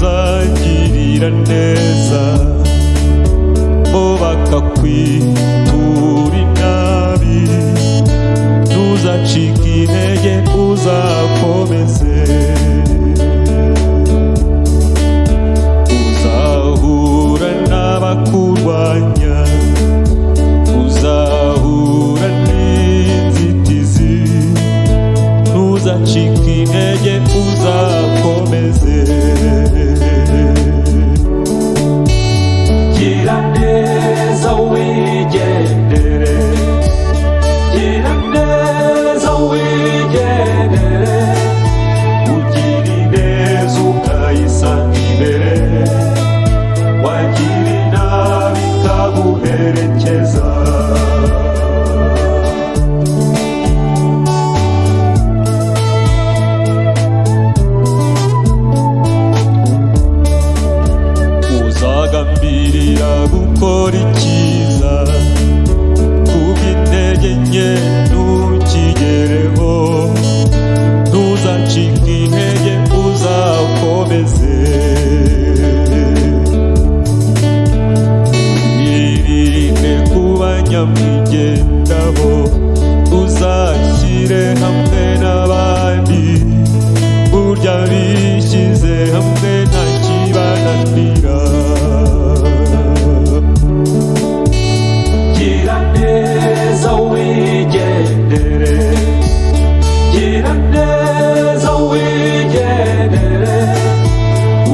uzagirira neza bo bakakwitura inabi ntuzacike intege uzakomeze uzahura n'abakurwanya uzahura n'inzitizi ntuzacike intege uzakomeze gira neza wigendere gira neza wigendere ugira ineza ukayisanga imbere wagira inabi ikaguherekeza uzagambirira gukora icyiza kubw'intege nke ntukigereho ntuzacike intege uzakomeze wirinde kuba nyamwigendaho uzashyire hamwe n'abandi burya bishyize hamwe nta kibananira gira neza wigendere gira neza wigendere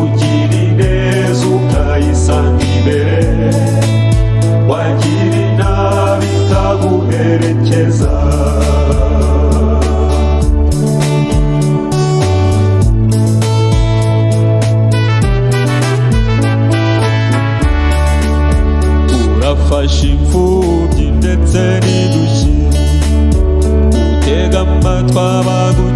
ugira ineza ukayisanga imbere wagira inabi ikaguherekeza urafasha imfubyi ndetse n'indushyi utega amatwi abaguca